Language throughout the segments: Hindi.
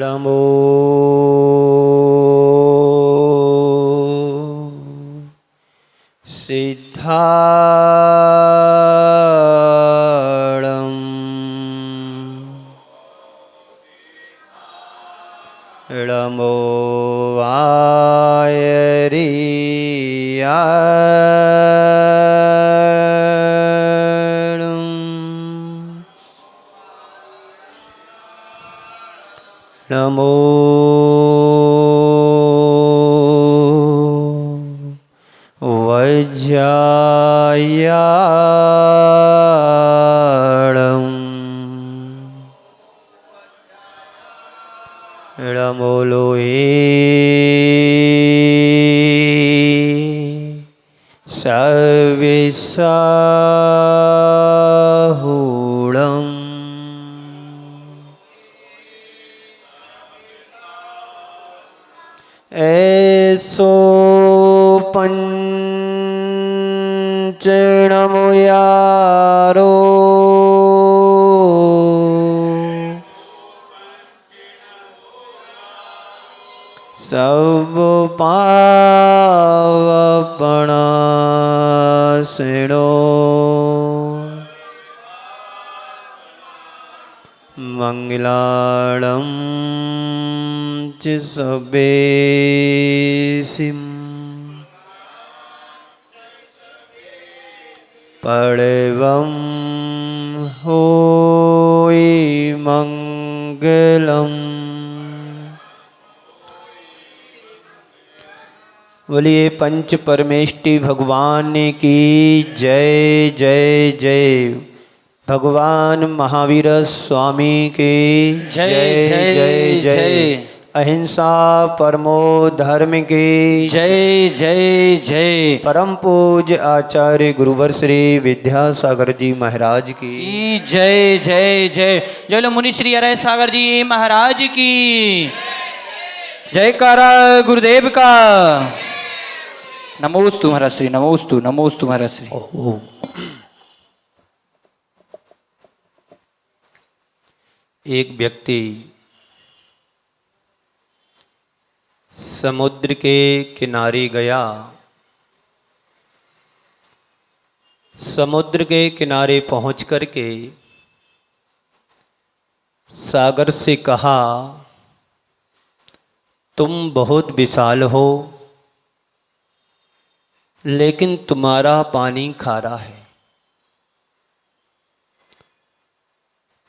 नमो सिद्धाणं नमो वायरियाणं नमो वज्रायाणं नमो लोहे सविसाहुणं ऐसो पंचणमो यारो सब पावपणासिनो मंगलाणं च सवेसिं पड़वं होई मंगलम्। बोलिए पंच परमेष्टि भगवान की जय जय जय। भगवान महावीर स्वामी की जय जय जय जय जय। जय। अहिंसा परमो धर्म की जय जय जय। परम पूज्य आचार्य गुरुवर श्री विद्यासागर जी महाराज की जय जय जय। जय मुनि श्री अरय सागर जी महाराज की जयकारा गुरुदेव का। नमोस्तु महाराज श्री, नमोस्तु नमोस्तु महाराज श्री। एक व्यक्ति समुद्र के किनारे गया। समुद्र के किनारे पहुंच करके सागर से कहा, तुम बहुत विशाल हो लेकिन तुम्हारा पानी खारा है।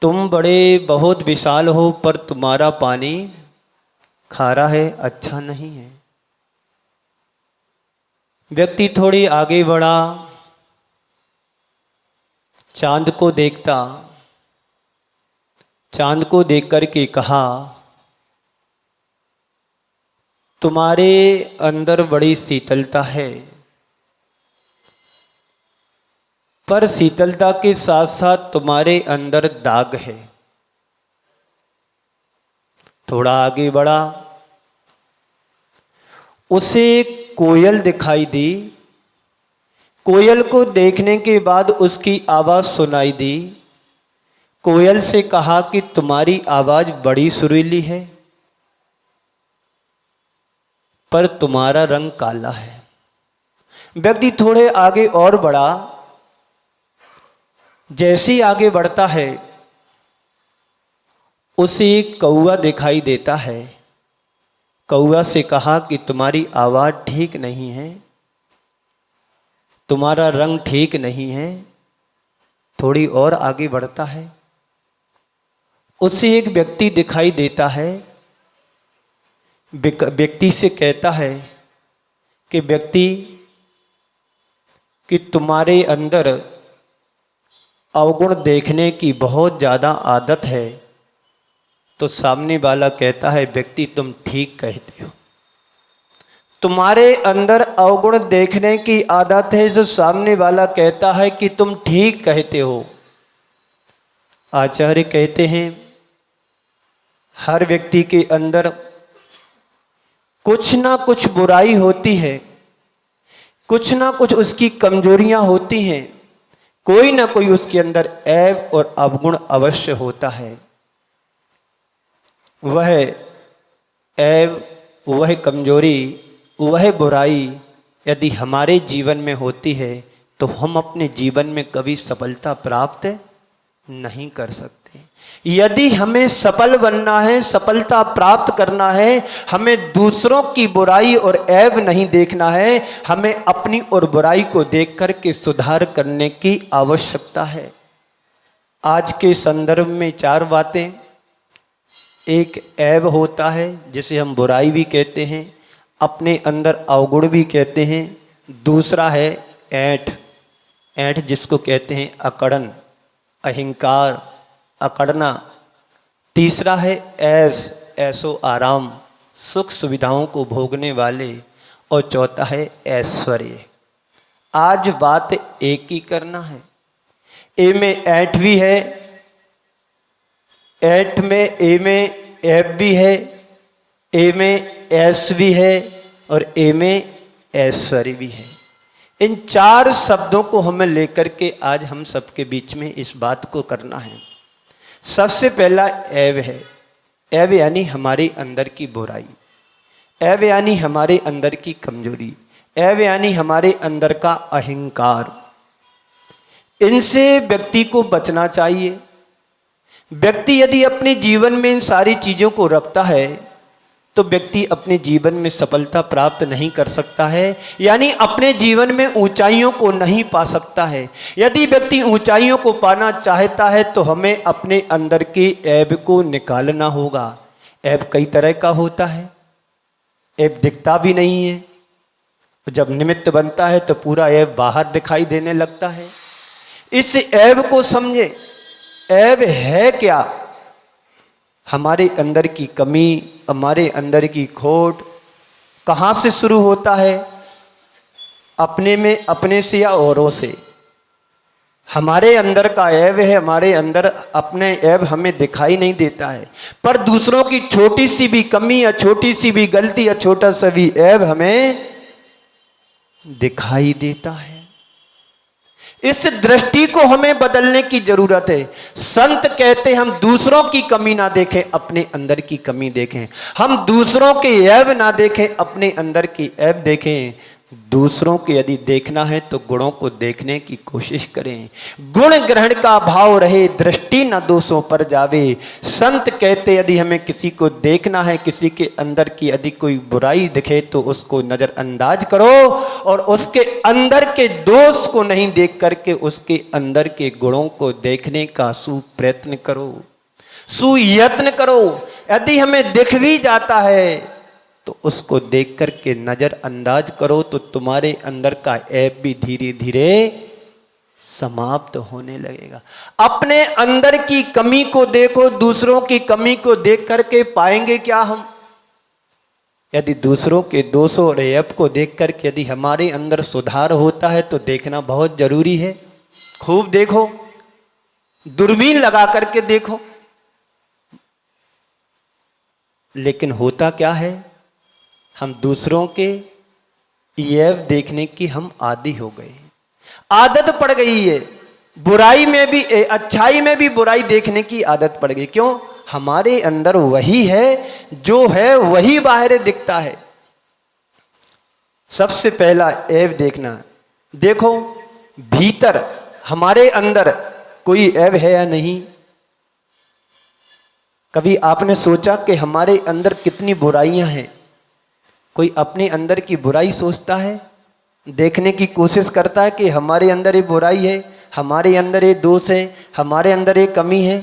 तुम बड़े बहुत विशाल हो पर तुम्हारा पानी खारा है, अच्छा नहीं है। व्यक्ति थोड़ी आगे बढ़ा, चांद को देखता, चांद को देख कर के कहा, तुम्हारे अंदर बड़ी शीतलता है पर शीतलता के साथ साथ तुम्हारे अंदर दाग है। थोड़ा आगे बढ़ा, उसे कोयल दिखाई दी। कोयल को देखने के बाद उसकी आवाज सुनाई दी। कोयल से कहा कि तुम्हारी आवाज बड़ी सुरीली है पर तुम्हारा रंग काला है। व्यक्ति थोड़े आगे और बढ़ा, जैसे ही आगे बढ़ता है उसे एक कौवा दिखाई देता है। कौवा से कहा कि तुम्हारी आवाज ठीक नहीं है, तुम्हारा रंग ठीक नहीं है। थोड़ी और आगे बढ़ता है, उसे एक व्यक्ति दिखाई देता है। व्यक्ति से कहता है कि व्यक्ति कि तुम्हारे अंदर अवगुण देखने की बहुत ज़्यादा आदत है। तो सामने वाला कहता है, व्यक्ति तुम ठीक कहते हो, तुम्हारे अंदर अवगुण देखने की आदत है। जो सामने वाला कहता है कि तुम ठीक कहते हो। आचार्य कहते हैं हर व्यक्ति के अंदर कुछ ना कुछ बुराई होती है, कुछ ना कुछ उसकी कमजोरियां होती हैं, कोई ना कोई उसके अंदर ऐब और अवगुण अवश्य होता है। वह ऐब, वह कमजोरी, वह बुराई यदि हमारे जीवन में होती है तो हम अपने जीवन में कभी सफलता प्राप्त नहीं कर सकते। यदि हमें सफल बनना है, सफलता प्राप्त करना है, हमें दूसरों की बुराई और ऐब नहीं देखना है, हमें अपनी और बुराई को देख कर के सुधार करने की आवश्यकता है। आज के संदर्भ में चार बातें। एक ऐब होता है जिसे हम बुराई भी कहते हैं, अपने अंदर अवगुण भी कहते हैं। दूसरा है ऐंठ, ऐंठ जिसको कहते हैं अकड़न, अहंकार, अकड़ना। तीसरा है ऐस, ऐसो आराम, सुख सुविधाओं को भोगने वाले। और चौथा है ऐश्वर्य। आज बात एक ही करना है। ए में ऐंठ भी है, ऐंठ में ए में ऐब भी है, ए में ऐस भी है और ए में ऐश्वर्य भी है। इन चार शब्दों को हमें लेकर के आज हम सबके बीच में इस बात को करना है। सबसे पहला ऐब है। ऐब यानी हमारे अंदर की बुराई, ऐब यानी हमारे अंदर की कमजोरी, ऐब यानी हमारे अंदर का अहंकार। इनसे व्यक्ति को बचना चाहिए। व्यक्ति यदि अपने जीवन में इन सारी चीज़ों को रखता है तो व्यक्ति अपने जीवन में सफलता प्राप्त नहीं कर सकता है, यानी अपने जीवन में ऊंचाइयों को नहीं पा सकता है। यदि व्यक्ति ऊंचाइयों को पाना चाहता है तो हमें अपने अंदर के ऐब को निकालना होगा। ऐब कई तरह का होता है। ऐब दिखता भी नहीं है, जब निमित्त बनता है तो पूरा ऐब बाहर दिखाई देने लगता है। इस ऐब को समझे। ऐब है क्या? हमारे अंदर की कमी, हमारे अंदर की खोट कहाँ से शुरू होता है? अपने में, अपने से या औरों से। हमारे अंदर का ऐब है, हमारे अंदर अपने ऐब हमें दिखाई नहीं देता है, पर दूसरों की छोटी सी भी कमी या छोटी सी भी गलती या छोटा सा भी ऐब हमें दिखाई देता है। इस दृष्टि को हमें बदलने की जरूरत है। संत कहते हम दूसरों की कमी ना देखें, अपने अंदर की कमी देखें। हम दूसरों के ऐब ना देखें, अपने अंदर की ऐब देखें। दूसरों के यदि देखना है तो गुणों को देखने की कोशिश करें। गुण ग्रहण का भाव रहे, दृष्टि न दोषों पर जावे। संत कहते यदि हमें किसी को देखना है, किसी के अंदर की यदि कोई बुराई दिखे तो उसको नजरअंदाज करो और उसके अंदर के दोष को नहीं देख करके उसके अंदर के गुणों को देखने का सुप्रयत्न करो, सुयत्न करो। यदि हमें दिख भी जाता है तो उसको देख करके नजरअंदाज करो तो तुम्हारे अंदर का ऐब भी धीरे धीरे समाप्त होने लगेगा। अपने अंदर की कमी को देखो, दूसरों की कमी को देख करके पाएंगे क्या हम? यदि दूसरों के दोषों और ऐब को देख करके यदि हमारे अंदर सुधार होता है तो देखना बहुत जरूरी है। खूब देखो, दूरबीन लगा करके देखो। लेकिन होता क्या है, हम दूसरों के ऐब देखने की हम आदी हो गए, आदत पड़ गई है। बुराई में भी, अच्छाई में भी बुराई देखने की आदत पड़ गई। क्यों? हमारे अंदर वही है, जो है वही बाहर दिखता है। सबसे पहला ऐब देखना। देखो भीतर हमारे अंदर कोई ऐब है या नहीं? कभी आपने सोचा कि हमारे अंदर कितनी बुराइयां हैं? कोई अपने अंदर की बुराई सोचता है, देखने की कोशिश करता है कि हमारे अंदर ये बुराई है, हमारे अंदर ये दोष है, हमारे अंदर ये कमी है?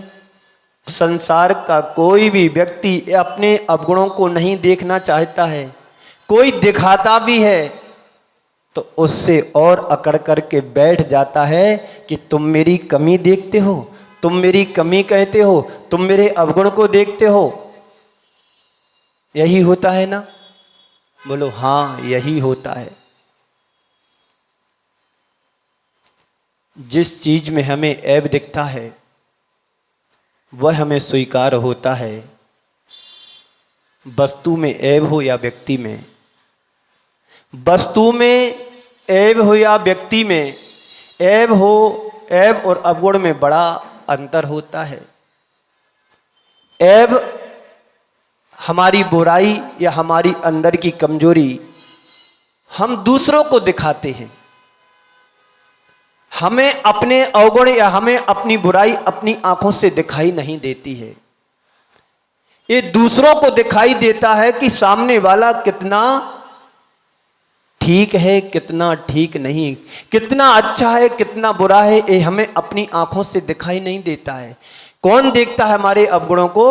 संसार का कोई भी व्यक्ति अपने अवगुणों को नहीं देखना चाहता है। कोई दिखाता भी है तो उससे और अकड़ करके बैठ जाता है कि तुम मेरी कमी देखते हो, तुम मेरी कमी कहते हो, तुम मेरे अवगुण को देखते हो। यही होता है ना? बोलो हाँ, यही होता है। जिस चीज में हमें ऐब दिखता है वह हमें स्वीकार होता है, वस्तु में ऐब हो या व्यक्ति में, वस्तु में ऐब हो या व्यक्ति में, ऐब हो, ऐब और अवगुण में बड़ा अंतर होता है। ऐब हमारी बुराई या हमारी अंदर की कमजोरी हम दूसरों को दिखाते हैं। हमें अपने अवगुण या हमें अपनी बुराई अपनी आंखों से दिखाई नहीं देती है। ये दूसरों को दिखाई देता है कि सामने वाला कितना ठीक है, कितना ठीक नहीं, कितना अच्छा है, कितना बुरा है, ये हमें अपनी आंखों से दिखाई नहीं देता है। कौन देखता है हमारे अवगुणों को?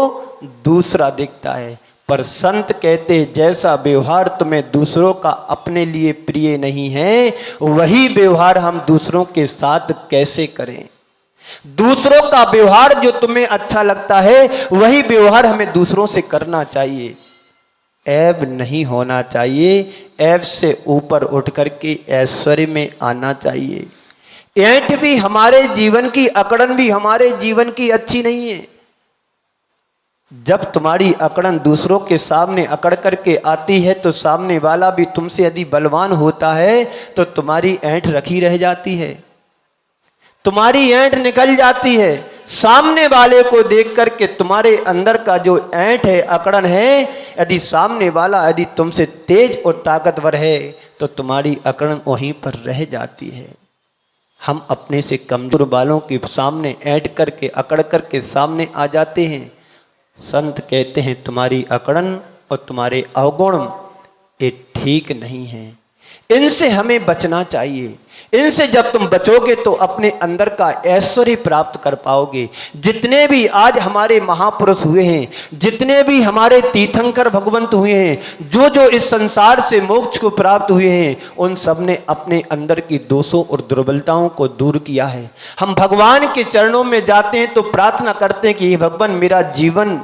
दूसरा देखता है। पर संत कहते जैसा व्यवहार तुम्हें दूसरों का अपने लिए प्रिय नहीं है, वही व्यवहार हम दूसरों के साथ कैसे करें। दूसरों का व्यवहार जो तुम्हें अच्छा लगता है वही व्यवहार हमें दूसरों से करना चाहिए। ऐब नहीं होना चाहिए, ऐब से ऊपर उठ करके ऐश्वर्य में आना चाहिए। ऐंठ भी हमारे जीवन की, अकड़न भी हमारे जीवन की अच्छी नहीं है। जब तुम्हारी अकड़न दूसरों के सामने अकड़ करके आती है तो सामने वाला भी तुमसे यदि बलवान होता है तो तुम्हारी ऐंठ रखी रह जाती है, तुम्हारी ऐंठ निकल जाती है। सामने वाले को देख करके तुम्हारे अंदर का जो ऐंठ है, अकड़न है, यदि सामने वाला यदि तुमसे तेज और ताकतवर है तो तुम्हारी अकड़न वहीं पर रह जाती है। हम अपने से कमजोर वालों के सामने ऐंठ करके अकड़ करके सामने आ जाते हैं। संत कहते हैं तुम्हारी अकड़न और तुम्हारे अवगुण ये ठीक नहीं है, इनसे हमें बचना चाहिए। इनसे जब तुम बचोगे तो अपने अंदर का ऐश्वर्य प्राप्त कर पाओगे। जितने भी आज हमारे महापुरुष हुए हैं, जितने भी हमारे तीर्थंकर भगवंत हुए हैं, जो जो इस संसार से मोक्ष को प्राप्त हुए हैं, उन सब ने अपने अंदर की दोषों और दुर्बलताओं को दूर किया है। हम भगवान के चरणों में जाते हैं तो प्रार्थना करते हैं कि हे भगवान मेरा जीवन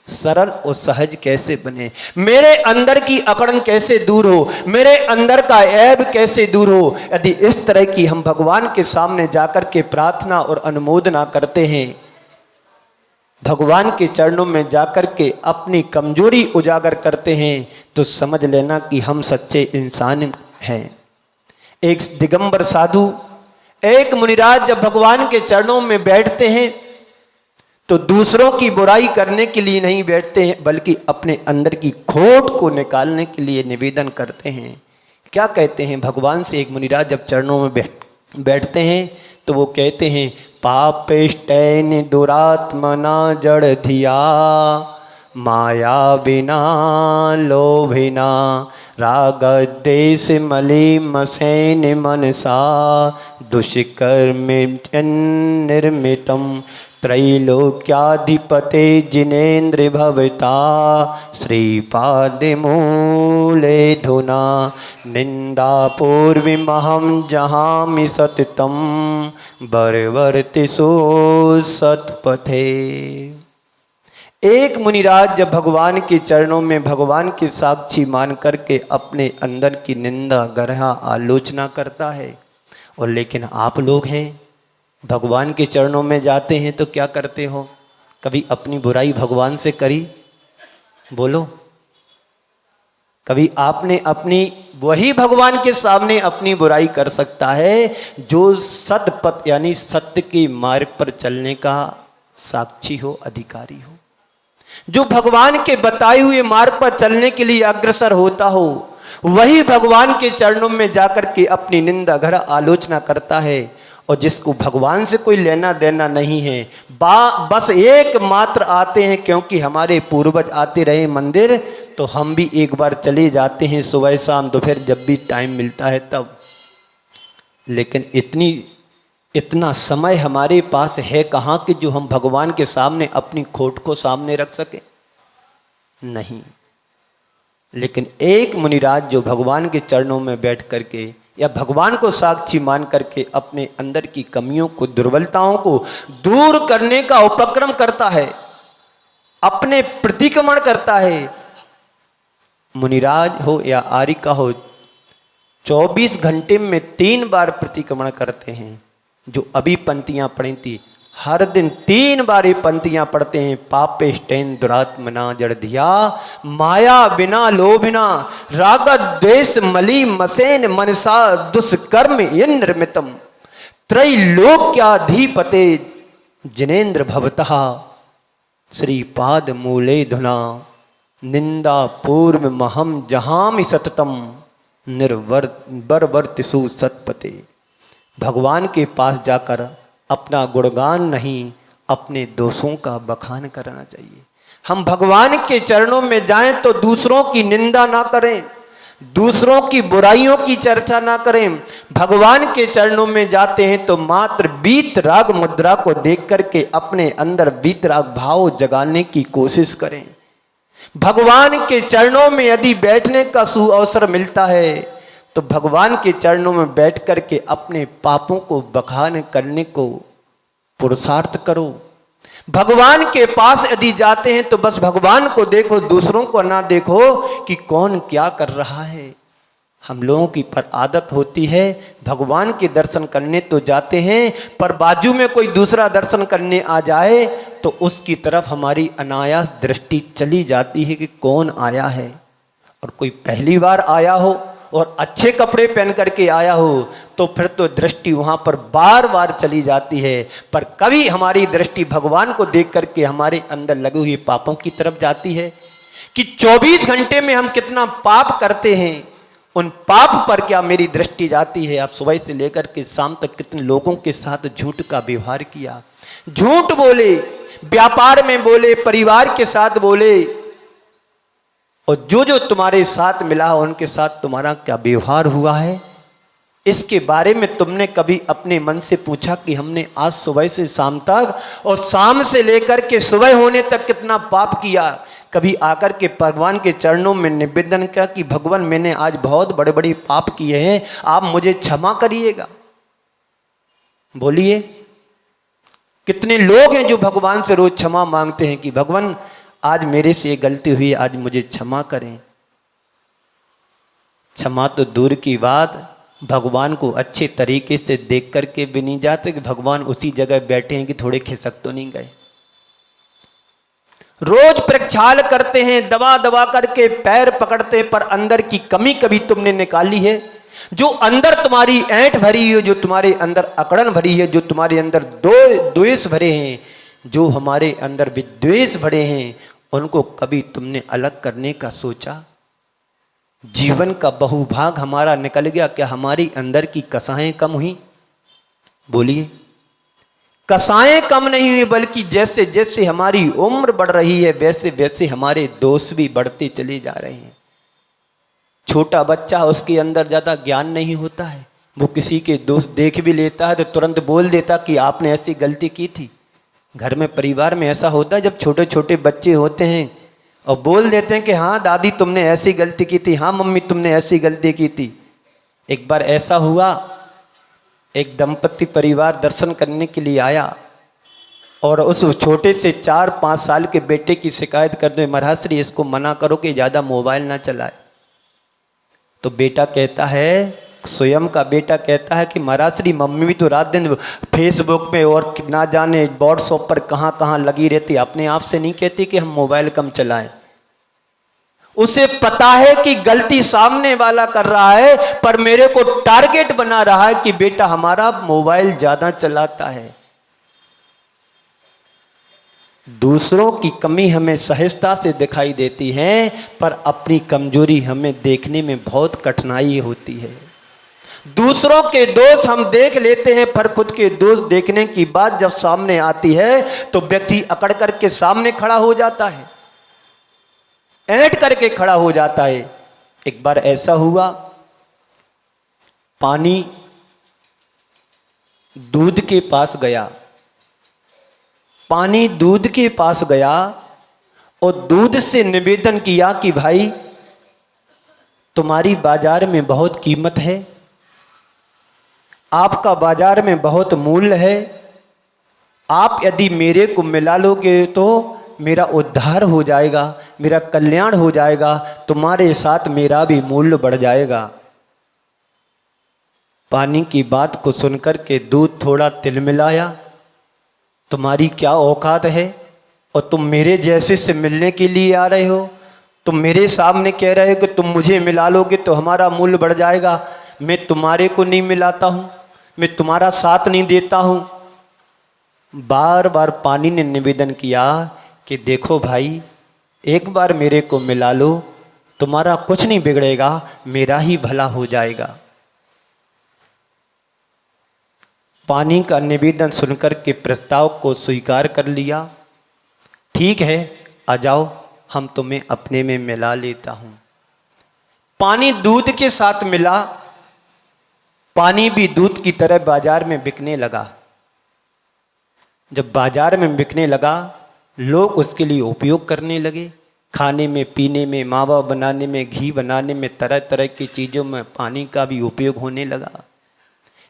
सरल और सहज कैसे बने, मेरे अंदर की अकड़न कैसे दूर हो, मेरे अंदर का ऐब कैसे दूर हो। यदि इस तरह की हम भगवान के सामने जाकर के प्रार्थना और अनुमोदना करते हैं, भगवान के चरणों में जाकर के अपनी कमजोरी उजागर करते हैं, तो समझ लेना कि हम सच्चे इंसान हैं। एक दिगंबर साधु, एक मुनिराज जब भगवान के चरणों में बैठते हैं तो दूसरों की बुराई करने के लिए नहीं बैठते हैं, बल्कि अपने अंदर की खोट को निकालने के लिए निवेदन करते हैं। क्या कहते हैं भगवान से? एक मुनिराज जब चरणों में बैठते हैं तो वो कहते हैं पापेष्टैन दुरात्मना जड़ धिया माया बिना लोभिना राग देश मली मसेन मनसा दुष्कर्म निर्मितम त्रैलोक्याधिपते जिनेन्द्र भवता श्रीपाद मूले धुना निंदा पूर्विमहम जहामि सततम बरवर्तिषु सत्पथे। एक मुनिराज जब भगवान के चरणों में भगवान के साक्षी मान करके अपने अंदर की निंदा गर्हा आलोचना करता है। और लेकिन आप लोग हैं, भगवान के चरणों में जाते हैं तो क्या करते हो? कभी अपनी बुराई भगवान से करी? बोलो, कभी आपने अपनी, वही भगवान के सामने अपनी बुराई कर सकता है जो सतपथ यानी सत्य के मार्ग पर चलने का साक्षी हो, अधिकारी हो, जो भगवान के बताए हुए मार्ग पर चलने के लिए अग्रसर होता हो। वही भगवान के चरणों में जाकर के अपनी निंदा घर आलोचना करता है। और जिसको भगवान से कोई लेना देना नहीं है, बस एकमात्र आते हैं क्योंकि हमारे पूर्वज आते रहे मंदिर, तो हम भी एक बार चले जाते हैं सुबह शाम दोपहर जब भी टाइम मिलता है तब। लेकिन इतना समय हमारे पास है कहाँ कि जो हम भगवान के सामने अपनी खोट को सामने रख सके? नहीं। लेकिन एक मुनिराज जो भगवान के चरणों में बैठ करके या भगवान को साक्षी मान करके अपने अंदर की कमियों को, दुर्बलताओं को दूर करने का उपक्रम करता है, अपने प्रतिक्रमण करता है। मुनिराज हो या आर्यिका हो, 24 घंटे में 3 बार प्रतिक्रमण करते हैं। जो अभी पंक्तियां पढ़ी थी, हर दिन 3 बार ये पंक्तियां पढ़ते हैं। पापे स्टेन दुरात्मना जड़ दिया, माया बिना लोभिना, राग द्वेष मली मसेन मनसा दुष्कर्म इंद्रमितम, त्रैलोक्याधिपते जिनेन्द्र भवतः, श्रीपाद मूले धुना, निंदा पूर्व महम जहामि सततम, निर्वर्तिसु सतपते। भगवान के पास जाकर अपना गुणगान नहीं, अपने दोषों का बखान करना चाहिए। हम भगवान के चरणों में जाएं तो दूसरों की निंदा ना करें, दूसरों की बुराइयों की चर्चा ना करें। भगवान के चरणों में जाते हैं तो मात्र वीतराग मुद्रा को देख करके अपने अंदर वीतराग भाव जगाने की कोशिश करें। भगवान के चरणों में यदि बैठने का सुअवसर मिलता है तो भगवान के चरणों में बैठ करके अपने पापों को बखान करने को पुरुषार्थ करो। भगवान के पास यदि जाते हैं तो बस भगवान को देखो, दूसरों को ना देखो कि कौन क्या कर रहा है। हम लोगों की पर आदत होती है भगवान के दर्शन करने तो जाते हैं, पर बाजू में कोई दूसरा दर्शन करने आ जाए तो उसकी तरफ हमारी अनायास दृष्टि चली जाती है कि कौन आया है। और कोई पहली बार आया हो और अच्छे कपड़े पहन करके आया हो तो फिर तो दृष्टि वहां पर बार बार चली जाती है, पर कभी हमारी दृष्टि भगवान को देख करके हमारे अंदर लगे हुए पापों की तरफ जाती है कि 24 घंटे में हम कितना पाप करते हैं, उन पाप पर क्या मेरी दृष्टि जाती है। आप सुबह से लेकर के शाम तक कितने लोगों के साथ झूठ का व्यवहार किया, झूठ बोले, व्यापार में बोले, परिवार के साथ बोले, और जो जो तुम्हारे साथ मिला उनके साथ तुम्हारा क्या व्यवहार हुआ है, इसके बारे में तुमने कभी अपने मन से पूछा कि हमने आज सुबह से शाम तक और शाम से लेकर के सुबह होने तक कितना पाप किया। कभी आकर के भगवान के चरणों में निवेदन किया कि भगवान मैंने आज बहुत बड़े बड़े पाप किए हैं, आप मुझे क्षमा करिएगा। बोलिए कितने लोग हैं जो भगवान से रोज क्षमा मांगते हैं कि भगवान आज मेरे से ये गलती हुई, आज मुझे क्षमा करें। क्षमा तो दूर की बात, भगवान को अच्छे तरीके से देख करके भी नहीं जाते कि भगवान उसी जगह बैठे हैं कि थोड़े खिसक तो नहीं गए। रोज प्रक्षाल करते हैं, दबा दबा करके पैर पकड़ते, पर अंदर की कमी कभी तुमने निकाली है? जो अंदर तुम्हारी ऐंठ भरी है, जो तुम्हारे अंदर अकड़न भरी है, जो तुम्हारे अंदर द्वेष भरे हैं, जो हमारे अंदर विद्वेष भरे हैं, उनको कभी तुमने अलग करने का सोचा? जीवन का बहुभाग हमारा निकल गया, क्या हमारी अंदर की कसाएं कम हुई? बोलिए कसाएं कम नहीं हुई, बल्कि जैसे जैसे हमारी उम्र बढ़ रही है वैसे वैसे हमारे दोष भी बढ़ते चले जा रहे हैं। छोटा बच्चा, उसके अंदर ज़्यादा ज्ञान नहीं होता है, वो किसी के दोस्त देख भी लेता है तो तुरंत बोल देता कि आपने ऐसी गलती की थी। घर में परिवार में ऐसा होता है जब छोटे छोटे बच्चे होते हैं और बोल देते हैं कि हाँ दादी तुमने ऐसी गलती की थी, हाँ मम्मी तुमने ऐसी गलती की थी। एक बार ऐसा हुआ, एक दंपति परिवार दर्शन करने के लिए आया और उस छोटे से 4-5 साल के बेटे की शिकायत कर दो, महाराज श्री इसको मना करो कि ज़्यादा मोबाइल ना चलाए। तो बेटा कहता है, स्वयं का बेटा कहता है कि महाराज श्री मम्मी भी तो रात दिन फेसबुक पे और ना जाने व्हाट्सएप पर कहाँ कहाँ लगी रहती, अपने आप से नहीं कहती कि हम मोबाइल कम चलाएं। उसे पता है कि गलती सामने वाला कर रहा है, पर मेरे को टारगेट बना रहा है कि बेटा हमारा मोबाइल ज्यादा चलाता है। दूसरों की कमी हमें सहजता से दिखाई देती है, पर अपनी कमजोरी हमें देखने में बहुत कठिनाई होती है। दूसरों के दोष हम देख लेते हैं, पर खुद के दोष देखने की बात जब सामने आती है तो व्यक्ति अकड़ करके सामने खड़ा हो जाता है, ऐंठ करके खड़ा हो जाता है। एक बार ऐसा हुआ, पानी दूध के पास गया, पानी दूध के पास गया और दूध से निवेदन किया कि भाई तुम्हारी बाजार में बहुत कीमत है, आपका बाजार में बहुत मूल्य है, आप यदि मेरे को मिला लोगे तो मेरा उद्धार हो जाएगा, मेरा कल्याण हो जाएगा, तुम्हारे साथ मेरा भी मूल्य बढ़ जाएगा। पानी की बात को सुनकर के दूध थोड़ा तिलमिलाया तुम्हारी क्या औकात है और तुम मेरे जैसे से मिलने के लिए आ रहे हो? तुम मेरे सामने कह रहे हो कि तुम मुझे मिला लोगे तो हमारा मूल्य बढ़ जाएगा। मैं तुम्हारे को नहीं मिलाता हूँ, मैं तुम्हारा साथ नहीं देता हूँ। बार बार पानी ने निवेदन किया कि देखो भाई, एक बार मेरे को मिला लो, तुम्हारा कुछ नहीं बिगड़ेगा, मेरा ही भला हो जाएगा। पानी का निवेदन सुनकर के प्रस्ताव को स्वीकार कर लिया। ठीक है, आ जाओ, हम तुम्हें अपने में मिला लेता हूं। पानी दूध के साथ मिला। पानी भी दूध की तरह बाजार में बिकने लगा। जब बाजार में बिकने लगा, लोग उसके लिए उपयोग करने लगे। खाने में, पीने में, मावा बनाने में, घी बनाने में, तरह तरह की चीज़ों में पानी का भी उपयोग होने लगा।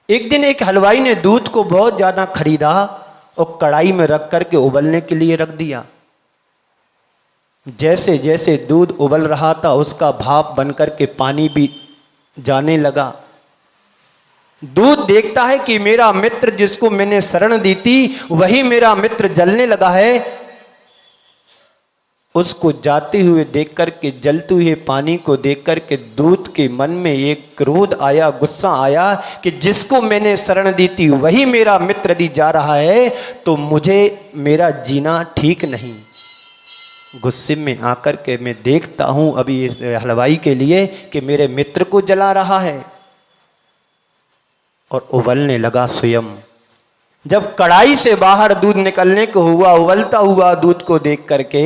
एक दिन एक हलवाई ने दूध को बहुत ज़्यादा खरीदा और कढ़ाई में रख करके उबलने के लिए रख दिया। जैसे जैसे दूध उबल रहा था, उसका भाप बनकर के पानी भी जाने लगा। दूध देखता है कि मेरा मित्र जिसको मैंने शरण दी थी, वही मेरा मित्र जलने लगा है। उसको जाते हुए देख करके, जलते हुए पानी को देख करके दूध के मन में एक क्रोध आया, गुस्सा आया कि जिसको मैंने शरण दी थी वही मेरा मित्र यदि जा रहा है तो मुझे, मेरा जीना ठीक नहीं। गुस्से में आकर के मैं देखता हूं अभी इस हलवाई के लिए कि मेरे मित्र को जला रहा है, और उबलने लगा स्वयं। जब कढ़ाई से बाहर दूध निकलने को हुआ, उबलता हुआ दूध को देख करके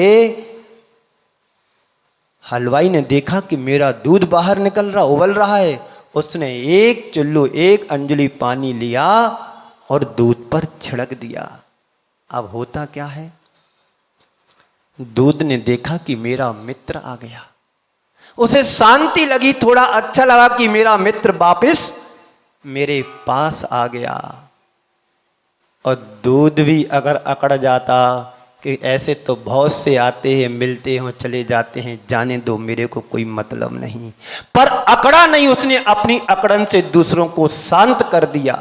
हलवाई ने देखा कि मेरा दूध बाहर निकल रहा, उबल रहा है। उसने एक चुल्लू, एक अंजलि पानी लिया और दूध पर छिड़क दिया। अब होता क्या है, दूध ने देखा कि मेरा मित्र आ गया। उसे शांति लगी, थोड़ा अच्छा लगा कि मेरा मित्र वापस मेरे पास आ गया। और दूध भी अगर अकड़ जाता कि ऐसे तो बहुत से आते हैं, मिलते हैं, चले जाते हैं, जाने दो, मेरे को कोई मतलब नहीं, पर अकड़ा नहीं। उसने अपनी अकड़न से दूसरों को शांत कर दिया।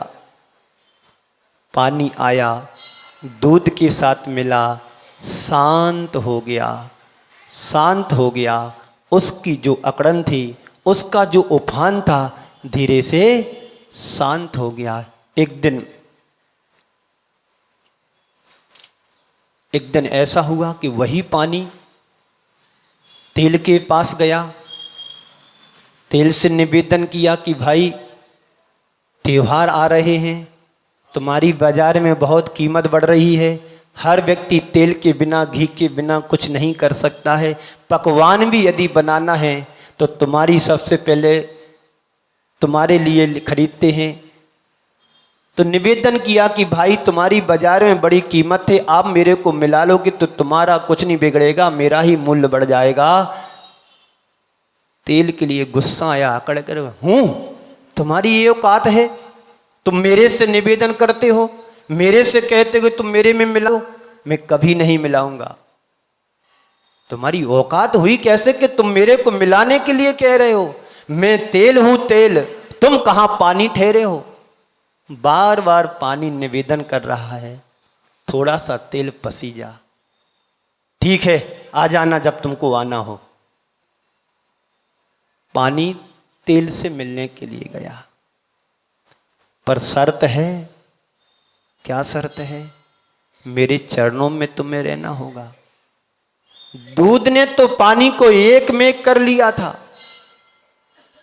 पानी आया, दूध के साथ मिला, शांत हो गया, शांत हो गया। उसकी जो अकड़न थी, उसका जो उफान था, धीरे से शांत हो गया। एक दिन ऐसा हुआ कि वही पानी तेल के पास गया। तेल से निवेदन किया कि भाई, त्योहार आ रहे हैं, तुम्हारी बाजार में बहुत कीमत बढ़ रही है, हर व्यक्ति तेल के बिना, घी के बिना कुछ नहीं कर सकता है। पकवान भी यदि बनाना है तो तुम्हारी सबसे पहले तुम्हारे लिए खरीदते हैं। तो निवेदन किया कि भाई, तुम्हारी बाजार में बड़ी कीमत है, आप मेरे को मिला लोगे तो तुम्हारा कुछ नहीं बिगड़ेगा, मेरा ही मूल्य बढ़ जाएगा। तेल के लिए गुस्सा आया, अकड़ कर, हूं, तुम्हारी ये औकात है, तुम मेरे से निवेदन करते हो, मेरे से कहते हो तुम मेरे में मिलाओ, मैं कभी नहीं मिलाऊंगा। तुम्हारी औकात हुई कैसे कि तुम मेरे को मिलाने के लिए कह रहे हो? मैं तेल हूं, तेल, तुम कहां पानी ठहरे हो। बार बार पानी निवेदन कर रहा है, थोड़ा सा तेल पसी जा, ठीक है, आ जाना जब तुमको आना हो। पानी तेल से मिलने के लिए गया, पर शर्त है। क्या शर्त है? मेरे चरणों में तुम्हें रहना होगा। दूध ने तो पानी को एक में कर लिया था,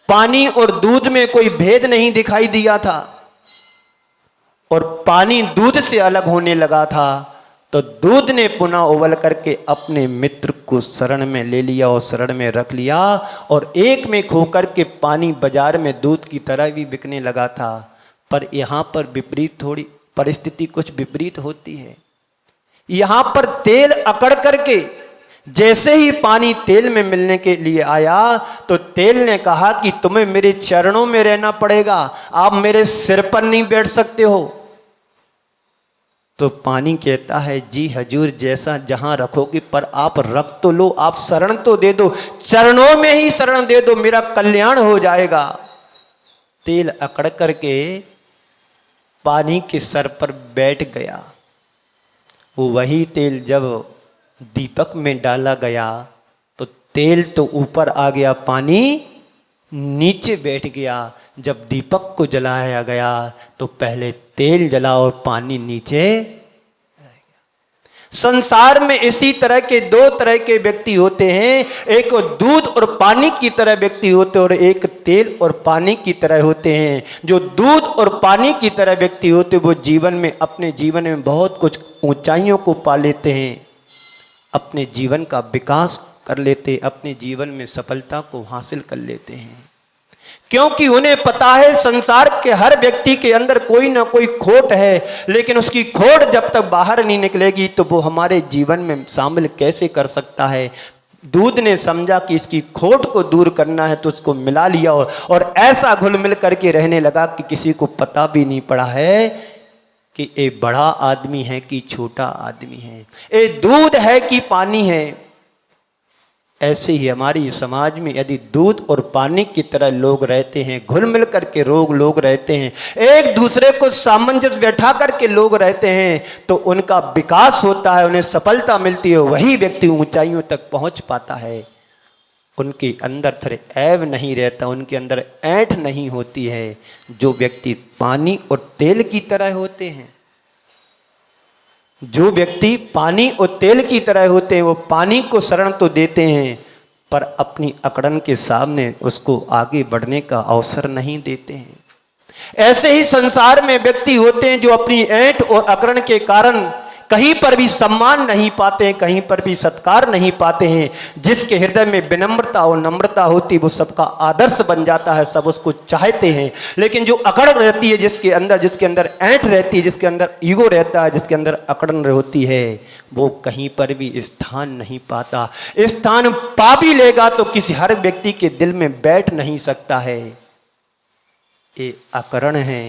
पानी और दूध में कोई भेद नहीं दिखाई दिया था, और पानी दूध से अलग होने लगा था। तो दूध ने पुनः उबल करके अपने मित्र को शरण में ले लिया और शरण में रख लिया, और एक में खोकर के पानी बाजार में दूध की तरह भी बिकने लगा था। पर यहां पर विपरीत, थोड़ी परिस्थिति कुछ विपरीत होती है। यहां पर तेल अकड़ करके जैसे ही पानी तेल में मिलने के लिए आया, तो तेल ने कहा कि तुम्हें मेरे चरणों में रहना पड़ेगा, आप मेरे सिर पर नहीं बैठ सकते हो। तो पानी कहता है, जी हजूर, जैसा जहां रखोगे, पर आप रख तो लो, आप शरण तो दे दो, चरणों में ही शरण दे दो, मेरा कल्याण हो जाएगा। तेल अकड़ करके पानी के सर पर बैठ गया। वही तेल जब दीपक में डाला गया तो तेल तो ऊपर आ गया, पानी नीचे बैठ गया। जब दीपक को जलाया गया तो पहले तेल जला और पानी नीचे। संसार में इसी तरह के दो तरह के व्यक्ति होते हैं, एक दूध और पानी की तरह व्यक्ति होते हैं और एक तेल और पानी की तरह होते हैं। जो दूध और पानी की तरह व्यक्ति होते हैं वो जीवन में, अपने जीवन में बहुत कुछ ऊंचाइयों को पा लेते हैं, अपने जीवन का विकास कर लेते हैं, अपने जीवन में सफलता को हासिल कर लेते हैं, क्योंकि उन्हें पता है संसार के हर व्यक्ति के अंदर कोई ना कोई खोट है, लेकिन उसकी खोट जब तक बाहर नहीं निकलेगी तो वो हमारे जीवन में शामिल कैसे कर सकता है। दूध ने समझा कि इसकी खोट को दूर करना है तो उसको मिला लिया और ऐसा घुल मिल करके रहने लगा कि किसी को पता भी नहीं पड़ा है कि ये बड़ा आदमी है कि छोटा आदमी है, ये दूध है कि पानी है। ऐसे ही हमारी समाज में यदि दूध और पानी की तरह लोग रहते हैं, घुल मिल करके लोग रहते हैं, एक दूसरे को सामंजस्य बैठा करके लोग रहते हैं, तो उनका विकास होता है, उन्हें सफलता मिलती है, वही व्यक्ति ऊंचाइयों तक पहुंच पाता है। उनके अंदर फिर ऐब नहीं रहता, उनके अंदर ऐंठ नहीं होती है। जो व्यक्ति पानी और तेल की तरह होते हैं, जो व्यक्ति पानी और तेल की तरह होते हैं, वो पानी को शरण तो देते हैं पर अपनी अकड़न के सामने उसको आगे बढ़ने का अवसर नहीं देते हैं। ऐसे ही संसार में व्यक्ति होते हैं जो अपनी ऐंठ और अकड़न के कारण कहीं पर भी सम्मान नहीं पाते हैं, कहीं पर भी सत्कार नहीं पाते हैं। जिसके हृदय में विनम्रता और नम्रता होती वो सबका आदर्श बन जाता है, सब उसको चाहते हैं। लेकिन जो अकड़ रहती है, जिसके अंदर ऐंठ रहती है, जिसके अंदर ईगो रहता है, जिसके अंदर अकड़न होती है, वो कहीं पर भी स्थान नहीं पाता। स्थान पा भी लेगा तो किसी हर व्यक्ति के दिल में बैठ नहीं सकता है। ये अकरण है,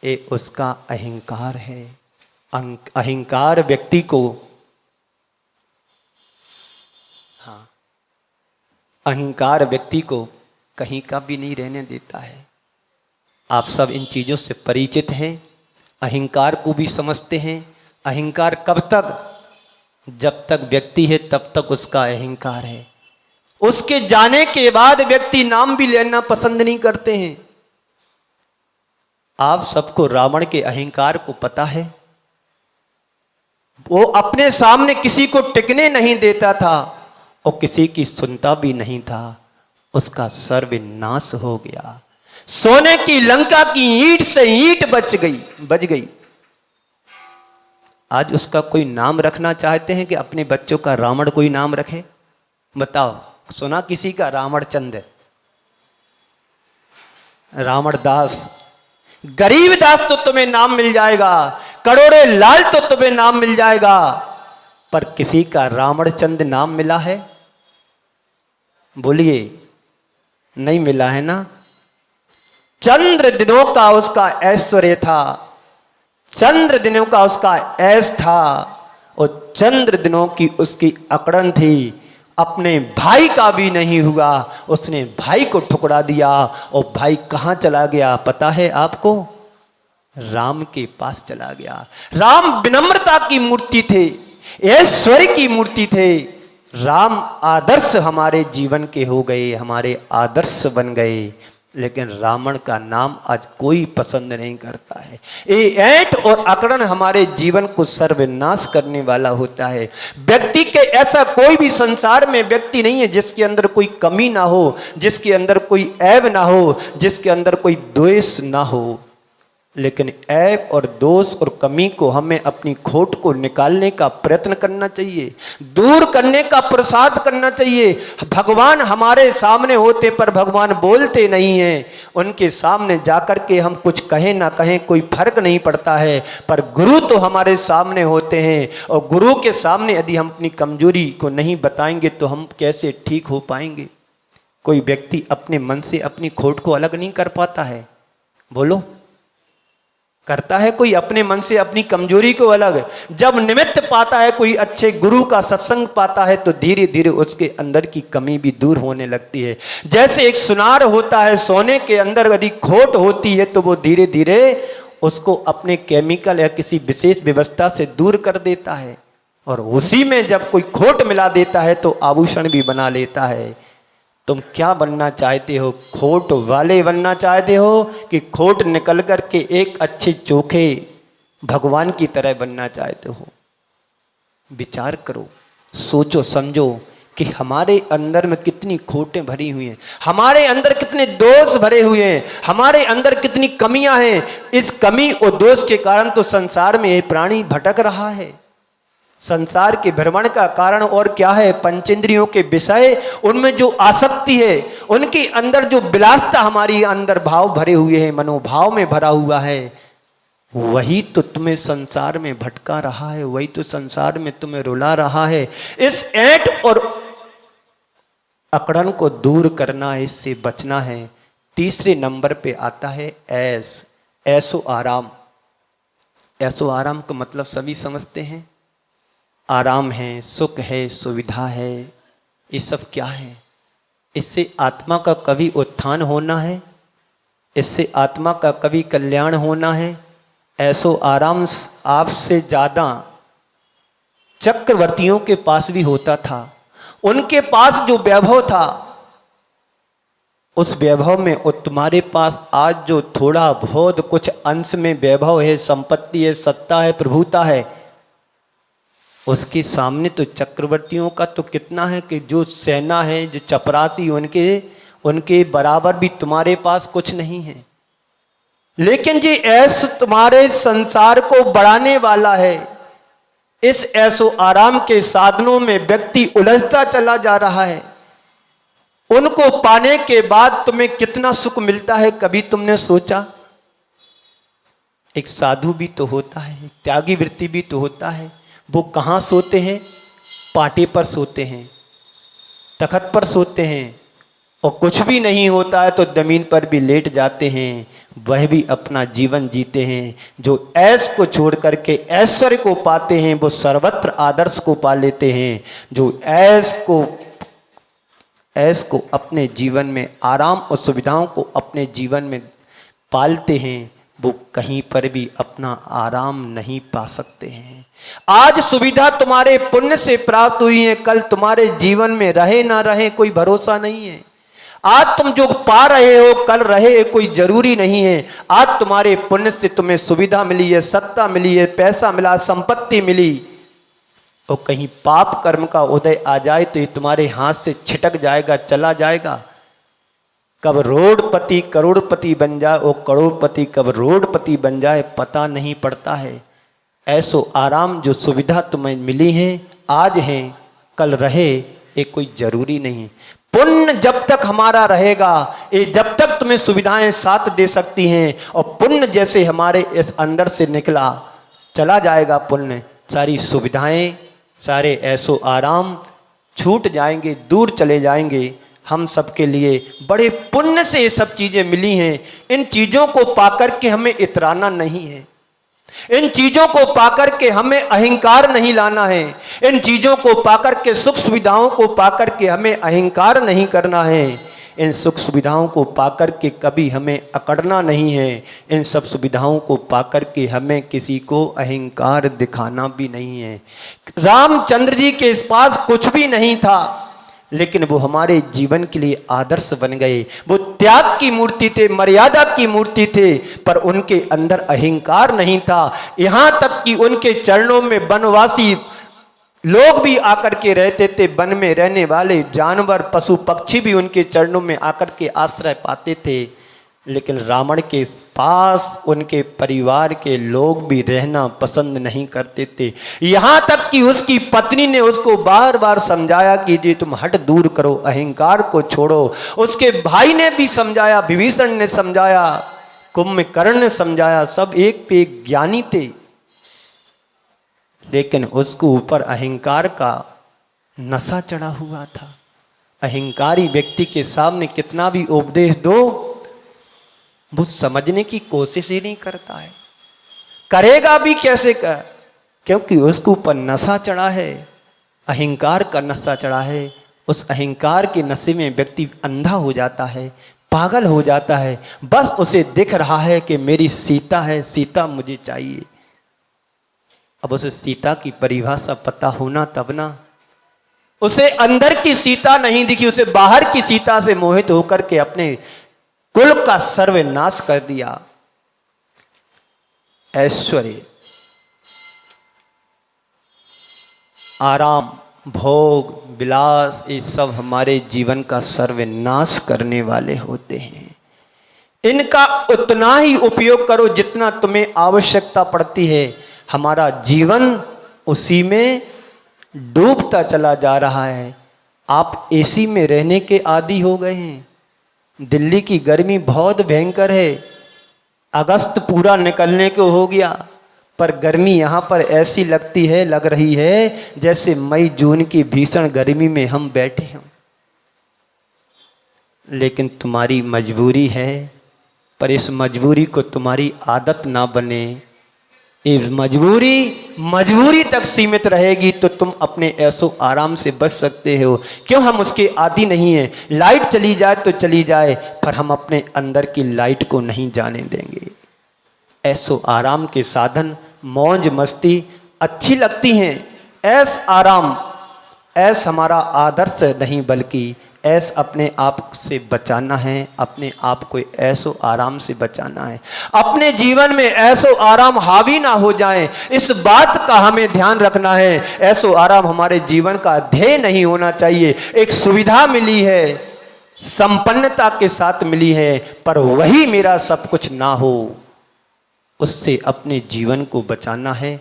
ये उसका अहंकार है। अहंकार व्यक्ति को, हाँ, अहंकार व्यक्ति को कहीं का भी नहीं रहने देता है। आप सब इन चीजों से परिचित हैं, अहंकार को भी समझते हैं। अहंकार कब तक? जब तक व्यक्ति है तब तक उसका अहंकार है। उसके जाने के बाद व्यक्ति नाम भी लेना पसंद नहीं करते हैं। आप सबको रावण के अहंकार को पता है। वो अपने सामने किसी को टिकने नहीं देता था और किसी की सुनता भी नहीं था। उसका सर्वनाश हो गया। सोने की लंका की ईंट से ईंट बच गई। आज उसका कोई नाम रखना चाहते हैं कि अपने बच्चों का रावण कोई नाम रखे? बताओ, सुना किसी का? रावण चंद, रावण दास, गरीब दास तो तुम्हें नाम मिल जाएगा, करोड़े लाल तो तुम्हें नाम मिल जाएगा, पर किसी का रावण चंद नाम मिला है? बोलिए, नहीं मिला है ना। चंद्र दिनों का उसका ऐश्वर्य था, चंद्र दिनों का उसका ऐश था और चंद्र दिनों की उसकी अकड़न थी। अपने भाई का भी नहीं हुआ, उसने भाई को ठुकरा दिया और भाई कहां चला गया पता है आपको? राम के पास चला गया। राम विनम्रता की मूर्ति थे, ऐश्वर्य की मूर्ति थे। राम आदर्श हमारे जीवन के हो गए, हमारे आदर्श बन गए, लेकिन रावण का नाम आज कोई पसंद नहीं करता है। ये ऐंठ और अकड़न हमारे जीवन को सर्वनाश करने वाला होता है। व्यक्ति के ऐसा कोई भी संसार में व्यक्ति नहीं है जिसके अंदर कोई कमी ना हो, जिसके अंदर कोई ऐब ना हो, जिसके अंदर कोई द्वेष ना हो। लेकिन ऐब और दोष और कमी को हमें अपनी खोट को निकालने का प्रयत्न करना चाहिए, दूर करने का प्रसाद करना चाहिए। भगवान हमारे सामने होते पर भगवान बोलते नहीं हैं। उनके सामने जाकर के हम कुछ कहें ना कहें कोई फर्क नहीं पड़ता है, पर गुरु तो हमारे सामने होते हैं और गुरु के सामने यदि हम अपनी कमजोरी को नहीं बताएंगे तो हम कैसे ठीक हो पाएंगे? कोई व्यक्ति अपने मन से अपनी खोट को अलग नहीं कर पाता है, बोलो करता है कोई अपने मन से अपनी कमजोरी को अलग? जब निमित्त पाता है, कोई अच्छे गुरु का सत्संग पाता है, तो धीरे धीरे उसके अंदर की कमी भी दूर होने लगती है। जैसे एक सुनार होता है, सोने के अंदर यदि खोट होती है तो वो धीरे धीरे उसको अपने केमिकल या किसी विशेष व्यवस्था से दूर कर देता है, और उसी में जब कोई खोट मिला देता है तो आभूषण भी बना लेता है। तुम क्या बनना चाहते हो? खोट वाले बनना चाहते हो कि खोट निकल कर के एक अच्छे चोखे भगवान की तरह बनना चाहते हो? विचार करो, सोचो समझो कि हमारे अंदर में कितनी खोटें भरी हुई हैं, हमारे अंदर कितने दोष भरे हुए हैं, हमारे अंदर कितनी कमियां हैं। इस कमी और दोष के कारण तो संसार में ये प्राणी भटक रहा है। संसार के भ्रमण का कारण और क्या है? पंचेंद्रियों के विषय, उनमें जो आसक्ति है, उनके अंदर जो विलासता हमारी अंदर भाव भरे हुए हैं, मनोभाव में भरा हुआ है, वही तो तुम्हें संसार में भटका रहा है, वही तो संसार में तुम्हें रुला रहा है। इस ऐंठ और अकड़न को दूर करना है, इससे बचना है। तीसरे नंबर पे आता है ऐसो आराम। ऐसो आराम का मतलब सभी समझते हैं, आराम है, सुख है, सुविधा है। ये सब क्या है? इससे आत्मा का कभी उत्थान होना है, इससे आत्मा का कभी कल्याण होना है। ऐसो आराम आपसे ज़्यादा चक्रवर्तियों के पास भी होता था। उनके पास जो वैभव था, उस वैभव में, और तुम्हारे पास आज जो थोड़ा बहुत कुछ अंश में वैभव है, संपत्ति है, सत्ता है, प्रभुता है, उसके सामने तो चक्रवर्तियों का तो कितना है कि जो सेना है, जो चपरासी, उनके बराबर भी तुम्हारे पास कुछ नहीं है। लेकिन जी ऐस तुम्हारे संसार को बढ़ाने वाला है। इस ऐसो आराम के साधनों में व्यक्ति उलझता चला जा रहा है। उनको पाने के बाद तुम्हें कितना सुख मिलता है, कभी तुमने सोचा? एक साधु भी तो होता है, त्यागी वृत्ति भी तो होता है। वो कहाँ सोते हैं? पाटे पर सोते हैं, तखत पर सोते हैं, और कुछ भी नहीं होता है तो जमीन पर भी लेट जाते हैं। वह भी अपना जीवन जीते हैं। जो ऐश को छोड़ करके ऐश्वर्य को पाते हैं, वो सर्वत्र आदर्श को पा लेते हैं। जो ऐश को अपने जीवन में, आराम और सुविधाओं को अपने जीवन में पालते हैं, वो कहीं पर भी अपना आराम नहीं पा सकते हैं। आज सुविधा तुम्हारे पुण्य से प्राप्त हुई है, कल तुम्हारे जीवन में रहे ना रहे कोई भरोसा नहीं है। आज तुम जो पा रहे हो, कल रहे कोई जरूरी नहीं है। आज तुम्हारे पुण्य से तुम्हें सुविधा मिली है, सत्ता मिली है, पैसा मिला, संपत्ति मिली, और कहीं पाप कर्म का उदय आ जाए तो ये तुम्हारे हाथ से छिटक जाएगा, चला जाएगा। कब रोडपति करोड़पति बन जाए, और करोड़पति कब रोडपति बन जाए, पता नहीं पड़ता है। ऐसो आराम जो सुविधा तुम्हें मिली है, आज है, कल रहे, ये कोई जरूरी नहीं। पुण्य जब तक हमारा रहेगा, ये जब तक तुम्हें सुविधाएं साथ दे सकती हैं, और पुण्य जैसे हमारे इस अंदर से निकला, चला जाएगा पुण्य, सारी सुविधाएं, सारे ऐसो आराम छूट जाएंगे, दूर चले जाएंगे। हम सबके लिए बड़े पुण्य से ये सब चीजें मिली हैं। इन चीजों को पाकर के हमें इतराना नहीं है, इन चीजों को पाकर के हमें अहंकार नहीं लाना है, इन चीजों को पाकर के, सुख सुविधाओं को पाकर के हमें अहंकार नहीं करना है। इन सुख सुविधाओं को पाकर के कभी हमें अकड़ना नहीं है। इन सब सुविधाओं को पाकर के हमें किसी को अहंकार दिखाना भी नहीं है। रामचंद्र जी के पास कुछ भी नहीं था, लेकिन वो हमारे जीवन के लिए आदर्श बन गए। वो त्याग की मूर्ति थे, मर्यादा की मूर्ति थे, पर उनके अंदर अहंकार नहीं था। यहाँ तक कि उनके चरणों में वनवासी लोग भी आकर के रहते थे। वन में रहने वाले जानवर, पशु पक्षी भी उनके चरणों में आकर के आश्रय पाते थे। लेकिन रावण के पास उनके परिवार के लोग भी रहना पसंद नहीं करते थे। यहाँ तक कि उसकी पत्नी ने उसको बार बार समझाया कि जी तुम हट दूर करो, अहंकार को छोड़ो। उसके भाई ने भी समझाया, विभीषण ने समझाया, कुंभकर्ण ने समझाया, सब एक पे एक ज्ञानी थे, लेकिन उसको ऊपर अहंकार का नशा चढ़ा हुआ था। अहंकारी व्यक्ति के सामने कितना भी उपदेश दो, वो समझने की कोशिश ही नहीं करता है। करेगा भी कैसे कर, क्योंकि उसके ऊपर नशा चढ़ा है, अहंकार का नशा चढ़ा है। उस अहंकार के नशे में व्यक्ति अंधा हो जाता है, पागल हो जाता है। बस उसे दिख रहा है कि मेरी सीता है, सीता मुझे चाहिए। अब उसे सीता की परिभाषा पता होना तब ना। उसे अंदर की सीता नहीं दिखी, उसे बाहर की सीता से मोहित होकर के अपने कुल का सर्वनाश कर दिया। ऐश्वर्य, आराम, भोग, विलास, ये सब हमारे जीवन का सर्वनाश करने वाले होते हैं। इनका उतना ही उपयोग करो जितना तुम्हें आवश्यकता पड़ती है। हमारा जीवन उसी में डूबता चला जा रहा है। आप एसी में रहने के आदी हो गए हैं। दिल्ली की गर्मी बहुत भयंकर है। अगस्त पूरा निकलने को हो गया, पर गर्मी यहाँ पर ऐसी लगती है, लग रही है जैसे मई जून की भीषण गर्मी में हम बैठे हों। लेकिन तुम्हारी मजबूरी है, पर इस मजबूरी को तुम्हारी आदत ना बने। ये मजबूरी तक सीमित रहेगी तो तुम अपने ऐसो आराम से बच सकते हो। क्यों हम उसके आदी नहीं हैं। लाइट चली जाए तो चली जाए, पर हम अपने अंदर की लाइट को नहीं जाने देंगे। ऐसो आराम के साधन, मौज मस्ती अच्छी लगती हैं। ऐस आराम, ऐस हमारा आदर्श नहीं, बल्कि ऐस अपने आप से बचाना है। अपने आप को ऐसो आराम से बचाना है। अपने जीवन में ऐसो आराम हावी ना हो जाए, इस बात का हमें ध्यान रखना है। ऐसो आराम हमारे जीवन का ध्येय नहीं होना चाहिए। एक सुविधा मिली है, संपन्नता के साथ मिली है, पर वही मेरा सब कुछ ना हो, उससे अपने जीवन को बचाना है।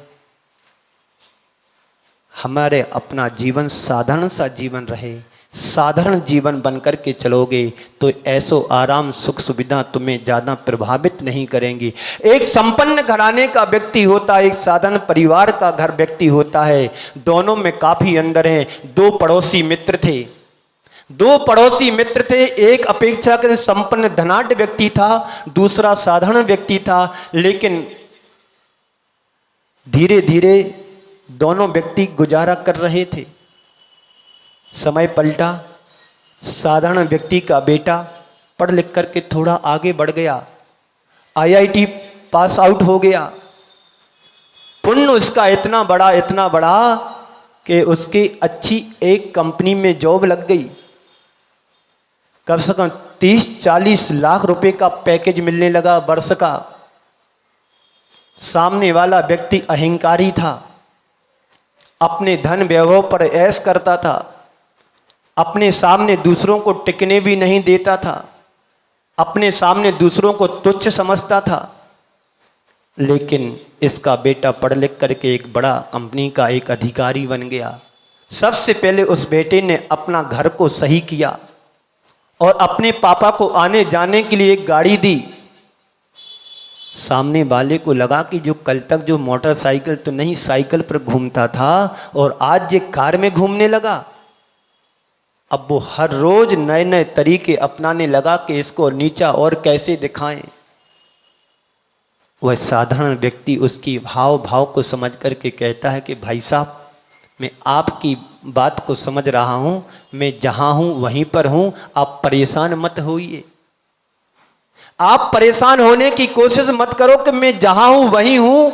हमारे अपना जीवन साधारण सा जीवन रहे। साधारण जीवन बनकर के चलोगे तो ऐसो आराम, सुख, सुविधा तुम्हें ज़्यादा प्रभावित नहीं करेंगी। एक संपन्न घराने का व्यक्ति होता है, एक साधारण परिवार का घर व्यक्ति होता है, दोनों में काफ़ी अंतर है। दो पड़ोसी मित्र थे। एक अपेक्षाकृत संपन्न धनाढ्य व्यक्ति था, दूसरा साधारण व्यक्ति था। लेकिन धीरे धीरे दोनों व्यक्ति गुजारा कर रहे थे। समय पलटा, साधारण व्यक्ति का बेटा पढ़ लिख करके थोड़ा आगे बढ़ गया, IIT पास आउट हो गया। पुण्य उसका इतना बड़ा कि उसकी अच्छी एक कंपनी में जॉब लग गई। कम से कम 30-40 लाख रुपए का पैकेज मिलने लगा वर्ष का। सामने वाला व्यक्ति अहंकारी था, अपने धन वैभव पर ऐश करता था, अपने सामने दूसरों को टिकने भी नहीं देता था, अपने सामने दूसरों को तुच्छ समझता था। लेकिन इसका बेटा पढ़ लिख करके एक बड़ा कंपनी का एक अधिकारी बन गया। सबसे पहले उस बेटे ने अपना घर को सही किया और अपने पापा को आने जाने के लिए एक गाड़ी दी। सामने वाले को लगा कि जो कल तक जो मोटरसाइकिल तो नहीं, साइकिल पर घूमता था और आज ये कार में घूमने लगा। अब वो हर रोज नए नए तरीके अपनाने लगा कि इसको नीचा और कैसे दिखाएं। वह साधारण व्यक्ति उसकी भाव को समझ करके कहता है कि भाई साहब, मैं आपकी बात को समझ रहा हूं, मैं जहां हूं वहीं पर हूं, आप परेशान मत होइए। आप परेशान होने की कोशिश मत करो कि मैं जहां हूं वहीं हूं।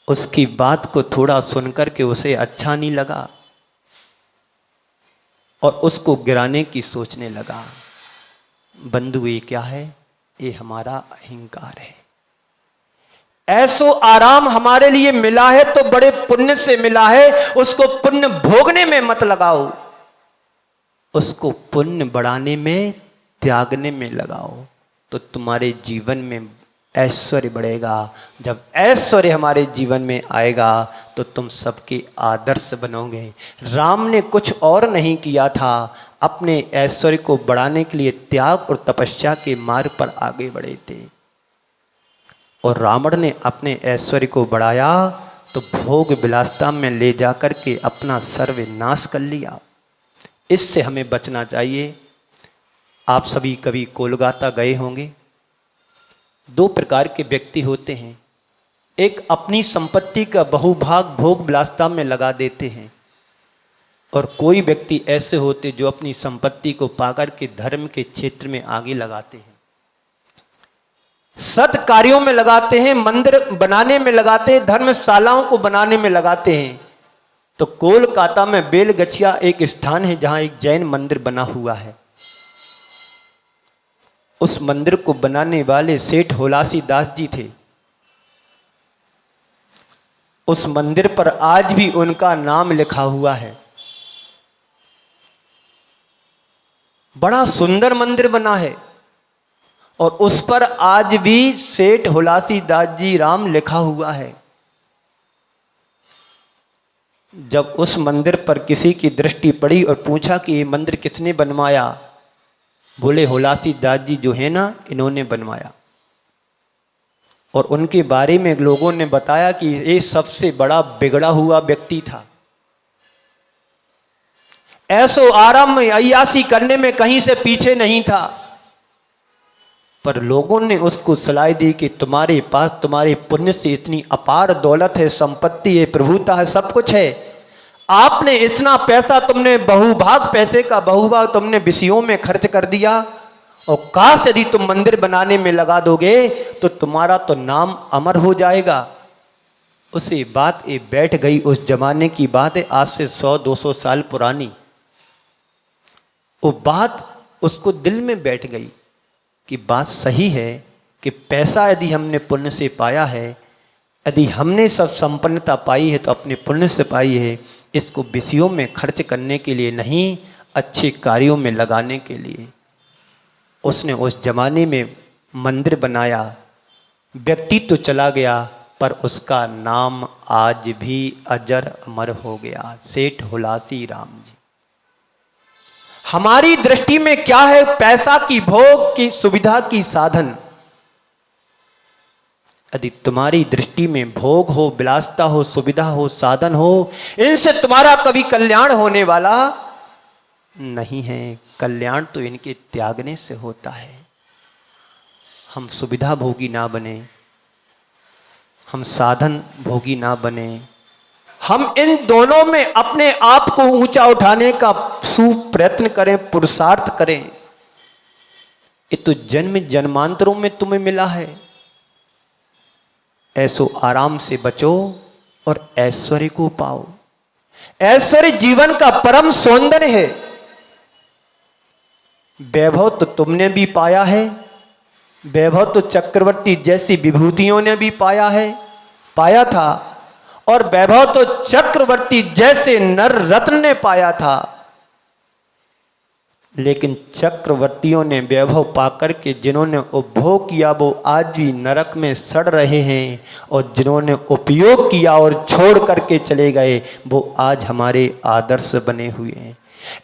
उसकी बात को थोड़ा सुनकर के उसे अच्छा नहीं लगा और उसको गिराने की सोचने लगा। बंधु, ये क्या है? ये हमारा अहंकार है। ऐसो आराम हमारे लिए मिला है तो बड़े पुण्य से मिला है, उसको पुण्य भोगने में मत लगाओ, उसको पुण्य बढ़ाने में, त्यागने में लगाओ, तो तुम्हारे जीवन में ऐश्वर्य बढ़ेगा। जब ऐश्वर्य हमारे जीवन में आएगा तो तुम सबके आदर्श बनोगे। राम ने कुछ और नहीं किया था, अपने ऐश्वर्य को बढ़ाने के लिए त्याग और तपस्या के मार्ग पर आगे बढ़े थे। और रावण ने अपने ऐश्वर्य को बढ़ाया तो भोग विलासता में ले जाकर के अपना सर्वनाश कर लिया। इससे हमें बचना चाहिए। आप सभी कभी कोलकाता गए होंगे। दो प्रकार के व्यक्ति होते हैं। एक अपनी संपत्ति का बहुभाग भोग विलासता में लगा देते हैं, और कोई व्यक्ति ऐसे होते जो अपनी संपत्ति को पाकर के धर्म के क्षेत्र में आगे लगाते हैं, सत कार्यों में लगाते हैं, मंदिर बनाने में लगाते हैं, धर्मशालाओं को बनाने में लगाते हैं। तो कोलकाता में बेलगछिया एक स्थान है जहां एक जैन मंदिर बना हुआ है। उस मंदिर को बनाने वाले सेठ होलासी दास जी थे। उस मंदिर पर आज भी उनका नाम लिखा हुआ है। बड़ा सुंदर मंदिर बना है और उस पर आज भी सेठ होलासी दास जी राम लिखा हुआ है। जब उस मंदिर पर किसी की दृष्टि पड़ी और पूछा कि ये मंदिर किसने बनवाया, बोले होलासी दास जी जो है ना, इन्होंने बनवाया। और उनके बारे में लोगों ने बताया कि ये सबसे बड़ा बिगड़ा हुआ व्यक्ति था, ऐसो आराम में अय्यासी करने में कहीं से पीछे नहीं था। पर लोगों ने उसको सलाह दी कि तुम्हारे पास तुम्हारे पुण्य से इतनी अपार दौलत है, संपत्ति है, प्रभुता है, सब कुछ है। आपने इतना पैसा, तुमने बहुभाग पैसे का बहुभाग तुमने विषयों में खर्च कर दिया, और काश यदि तुम मंदिर बनाने में लगा दोगे तो तुम्हारा तो नाम अमर हो जाएगा। उसे बात ये बैठ गई। उस जमाने की बात है, आज से 100-200 साल पुरानी। वो बात उसको दिल में बैठ गई कि बात सही है कि पैसा यदि हमने पुण्य से पाया है, यदि हमने सब संपन्नता पाई है तो अपने पुण्य से पाई है। इसको विषयों में खर्च करने के लिए नहीं, अच्छे कार्यों में लगाने के लिए। उसने उस जमाने में मंदिर बनाया। व्यक्ति तो चला गया पर उसका नाम आज भी अजर अमर हो गया, सेठ होलासी राम जी। हमारी दृष्टि में क्या है? पैसा की, भोग की, सुविधा की साधन। यदि तुम्हारी दृष्टि में भोग हो, विलासता हो, सुविधा हो, साधन हो, इनसे तुम्हारा कभी कल्याण होने वाला नहीं है। कल्याण तो इनके त्यागने से होता है। हम सुविधा भोगी ना बने, हम साधन भोगी ना बने। हम इन दोनों में अपने आप को ऊंचा उठाने का सुप्रयत्न करें, पुरुषार्थ करें। ये तो जन्म जन्मांतरों में तुम्हें मिला है। ऐसो आराम से बचो और ऐश्वर्य को पाओ। ऐश्वर्य जीवन का परम सौंदर्य है। वैभव तो तुमने भी पाया है, वैभव तो चक्रवर्ती जैसी विभूतियों ने भी पाया था, और वैभव तो चक्रवर्ती जैसे नर रत्न ने पाया था। लेकिन चक्रवर्तियों ने वैभव पाकर के जिन्होंने उपभोग किया वो आज भी नरक में सड़ रहे हैं, और जिन्होंने उपयोग किया और छोड़ करके चले गए वो आज हमारे आदर्श बने हुए हैं।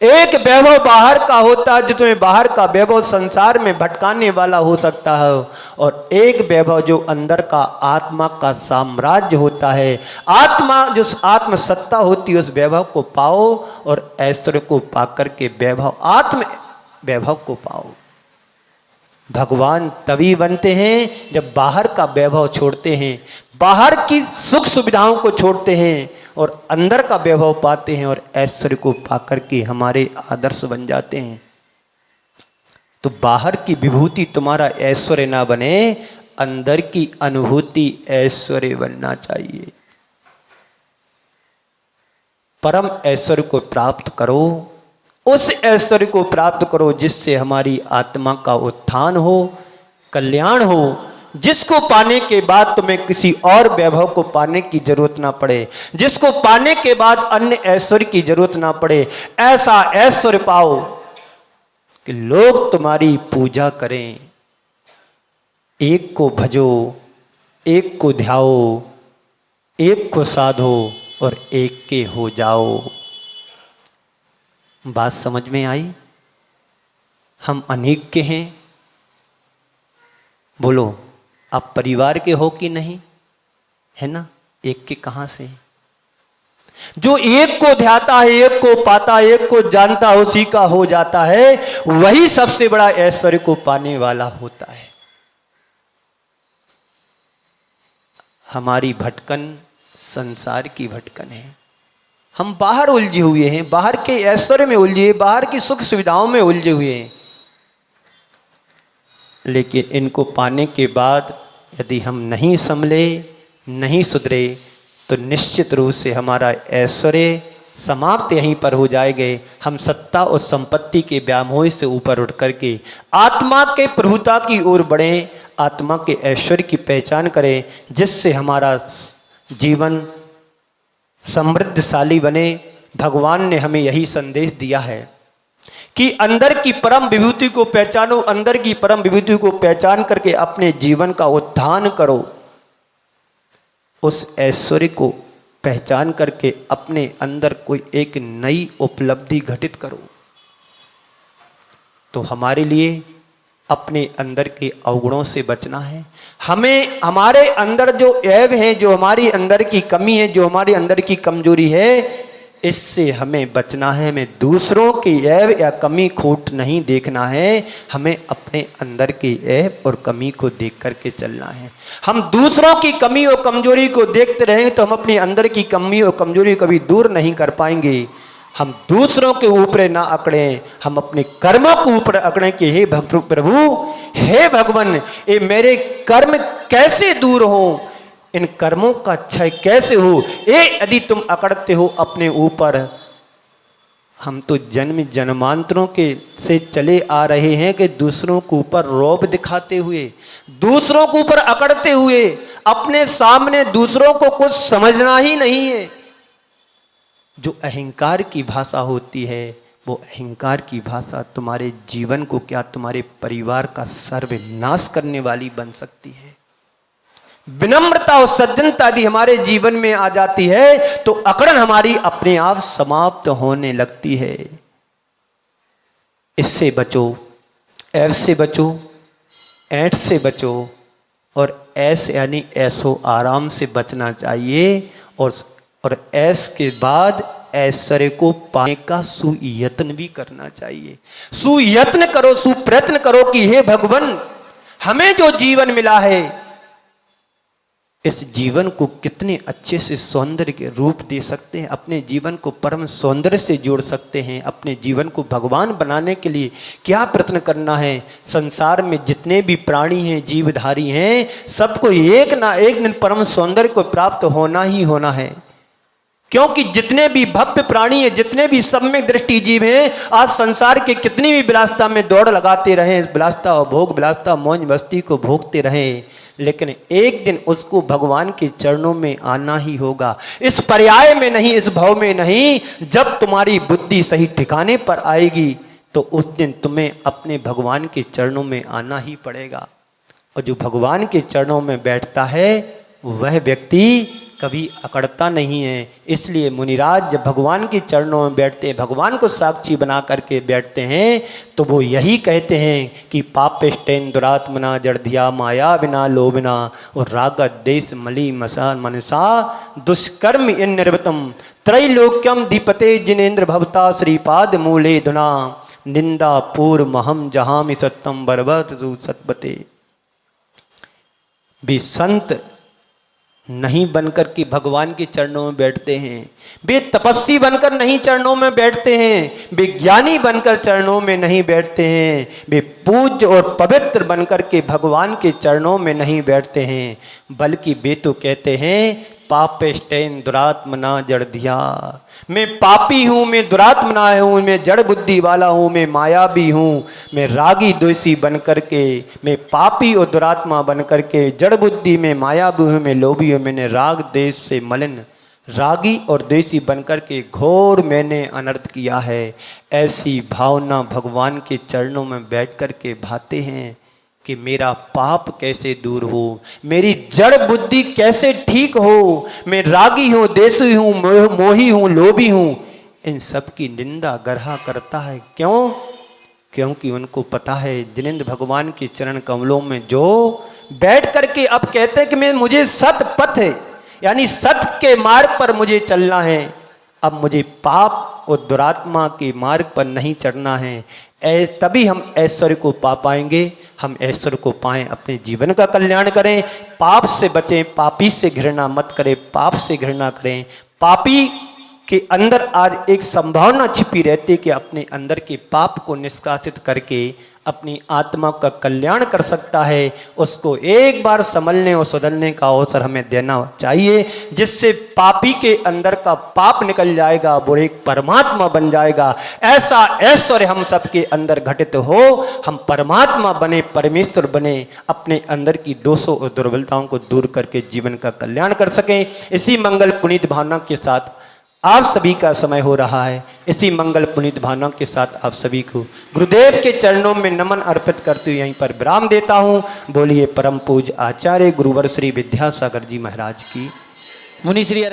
एक वैभव बाहर का होता है जो तुम्हें बाहर का वैभव संसार में भटकाने वाला हो सकता है, और एक वैभव जो अंदर का आत्मा का साम्राज्य होता है। आत्मा जो आत्म सत्ता होती है, उस वैभव को पाओ और ऐश्वर्य को पाकर के वैभव, आत्म वैभव को पाओ। भगवान तभी बनते हैं जब बाहर का वैभव छोड़ते हैं, बाहर की सुख सुविधाओं को छोड़ते हैं और अंदर का वैभव पाते हैं, और ऐश्वर्य को पाकर के हमारे आदर्श बन जाते हैं। तो बाहर की विभूति तुम्हारा ऐश्वर्य ना बने, अंदर की अनुभूति ऐश्वर्य बनना चाहिए। परम ऐश्वर्य को प्राप्त करो, उस ऐश्वर्य को प्राप्त करो जिससे हमारी आत्मा का उत्थान हो, कल्याण हो, जिसको पाने के बाद तुम्हें किसी और वैभव को पाने की जरूरत ना पड़े, जिसको पाने के बाद अन्य ऐश्वर्य की जरूरत ना पड़े। ऐसा ऐश्वर्य पाओ कि लोग तुम्हारी पूजा करें। एक को भजो, एक को ध्याओ, एक को साधो और एक के हो जाओ। बात समझ में आई? हम अनेक के हैं। बोलो, आप परिवार के हो कि नहीं? है ना? एक के कहां से? जो एक को ध्याता है, एक को पाता है, एक को जानता है, उसी का हो जाता है, वही सबसे बड़ा ऐश्वर्य को पाने वाला होता है। हमारी भटकन संसार की भटकन है। हम बाहर उलझे हुए हैं, बाहर के ऐश्वर्य में उलझे, बाहर की सुख सुविधाओं में उलझे हुए हैं। लेकिन इनको पाने के बाद यदि हम नहीं संभले, नहीं सुधरे, तो निश्चित रूप से हमारा ऐश्वर्य समाप्त यहीं पर हो जाएंगे। हम सत्ता और संपत्ति के व्यामोह से ऊपर उठ करके आत्मा के प्रभुता की ओर बढ़ें, आत्मा के ऐश्वर्य की पहचान करें, जिससे हमारा जीवन समृद्धशाली बने। भगवान ने हमें यही संदेश दिया है कि अंदर की परम विभूति को पहचानो, अंदर की परम विभूति को पहचान करके अपने जीवन का उत्थान करो। उस ऐश्वर्य को पहचान करके अपने अंदर कोई एक नई उपलब्धि घटित करो। तो हमारे लिए अपने अंदर के अवगुणों से बचना है। हमें हमारे अंदर जो ऐब है, जो हमारी अंदर की कमी है, जो हमारे अंदर की कमजोरी है, इससे हमें बचना है। हमें दूसरों की ऐब या कमी खोट नहीं देखना है, हमें अपने अंदर की ऐब और कमी को देख करके चलना है। हम दूसरों की कमी और कमजोरी को देखते रहेंगे तो हम अपने अंदर की कमी और कमजोरी कभी दूर नहीं कर पाएंगे। हम दूसरों के ऊपर ना अकड़ें, हम अपने कर्मों के ऊपर अकड़ें कि हे प्रभु, हे भगवान, ये मेरे कर्म कैसे दूर हों, इन कर्मों का क्षय कैसे हो। ये यदि तुम अकड़ते हो अपने ऊपर, हम तो जन्म जन्मांतरों के से चले आ रहे हैं कि दूसरों के ऊपर रौब दिखाते हुए, दूसरों के ऊपर अकड़ते हुए, अपने सामने दूसरों को कुछ समझना ही नहीं है। जो अहंकार की भाषा होती है, वो अहंकार की भाषा तुम्हारे जीवन को क्या, तुम्हारे परिवार का सर्वनाश करने वाली बन सकती है। विनम्रता और सज्जनता यदि हमारे जीवन में आ जाती है तो अकड़न हमारी अपने आप समाप्त होने लगती है। इससे बचो, ऐब से बचो, ऐंठ से बचो, और ऐस यानी ऐसो आराम से बचना चाहिए। और ऐस के बाद ऐश्वर्य को पाने का सुयत्न भी करना चाहिए। सुयत्न करो, सुप्रयत्न करो कि हे भगवान, हमें जो जीवन मिला है, इस जीवन को कितने अच्छे से सौंदर्य के रूप दे सकते हैं, अपने जीवन को परम सौंदर्य से जोड़ सकते हैं। अपने जीवन को भगवान बनाने के लिए क्या प्रयत्न करना है। संसार में जितने भी प्राणी हैं, जीवधारी हैं, सबको एक ना एक दिन परम सौंदर्य को प्राप्त होना ही होना है। क्योंकि जितने भी भव्य प्राणी हैं, जितने भी सम्यक दृष्टि जीव हैं, आज संसार के कितनी भी विलासता में दौड़ लगाते रहें, विलासता और भोग विलासता मौज मस्ती को भोगते रहें, लेकिन एक दिन उसको भगवान के चरणों में आना ही होगा। इस पर्याय में नहीं, इस भाव में नहीं, जब तुम्हारी बुद्धि सही ठिकाने पर आएगी तो उस दिन तुम्हें अपने भगवान के चरणों में आना ही पड़ेगा। और जो भगवान के चरणों में बैठता है वह व्यक्ति कभी अकड़ता नहीं है। इसलिए मुनिराज जब भगवान के चरणों में बैठते हैं, भगवान को साक्षी बना करके बैठते हैं, तो वो यही कहते हैं कि पापेष्टेन दुरात्मना जड़धिया माया बिना लोबिना और राग देश मली मसा मनसा दुष्कर्म इन निर्वतम त्रैलोक्यम धीपते जिनेन्द्र भवता श्रीपाद मूले धुना निंदा पूर्व महम जहामि सत्यम बरबत सतपते। भी संत नहीं बनकर के भगवान के चरणों में बैठते हैं, वे तपस्वी बनकर नहीं चरणों में बैठते हैं, वे ज्ञानी बनकर चरणों में नहीं बैठते हैं, वे पूज्य और पवित्र बनकर के भगवान के चरणों में नहीं बैठते हैं, बल्कि वे तो कहते हैं पापेष्टेन दुरात्मना जड़धिया, मैं पापी हूँ, मैं दुरात्मना हूँ, मैं जड़ बुद्धि वाला हूँ, मैं मायावी हूँ, मैं रागी द्वेषी बन करके, मैं पापी और दुरात्मा बन करके जड़ बुद्धि में मायावी हूँ, मैं लोभी हूँ, मैंने राग देश से मलिन रागी और द्वेषी बनकर के घोर मैंने अनर्थ किया है। ऐसी भावना भगवान के चरणों में बैठ कर के भाते हैं कि मेरा पाप कैसे दूर हो, मेरी जड़ बुद्धि कैसे ठीक हो, मैं रागी हूँ, देशी हूँ, मोही हूँ, लोभी हूँ, इन सब की निंदा गरहा करता है। क्यों? क्योंकि उनको पता है जिनेंद्र भगवान के चरण कमलों में जो बैठ करके अब कहते हैं कि मैं मुझे सत पथ है, यानी सत्य के मार्ग पर मुझे चलना है, अब मुझे पाप और दुरात्मा के मार्ग पर नहीं चढ़ना है। तभी हम ऐश्वर्य को पा पाएंगे। हम ऐश्वर्य को पाएं, अपने जीवन का कल्याण करें, पाप से बचें, पापी से घृणा मत करें, पाप से घृणा करें। पापी कि अंदर आज एक संभावना छिपी रहती है कि अपने अंदर के पाप को निष्कासित करके अपनी आत्मा का कल्याण कर सकता है, उसको एक बार संभलने और सुधरने का अवसर हमें देना चाहिए, जिससे पापी के अंदर का पाप निकल जाएगा, वो एक परमात्मा बन जाएगा। ऐसा ऐश्वर्य हम सबके अंदर घटित हो, हम परमात्मा बने, परमेश्वर बने, अपने अंदर की दोषों और दुर्बलताओं को दूर करके जीवन का कल्याण कर सकें। इसी मंगल पुनीत भावना के साथ आप सभी का समय हो रहा है। इसी मंगल पुनीत भावना के साथ आप सभी को गुरुदेव के चरणों में नमन अर्पित करते हुए यहीं पर विराम देता हूँ। बोलिए परम पूज्य आचार्य गुरुवर श्री विद्यासागर जी महाराज की। मुनि श्री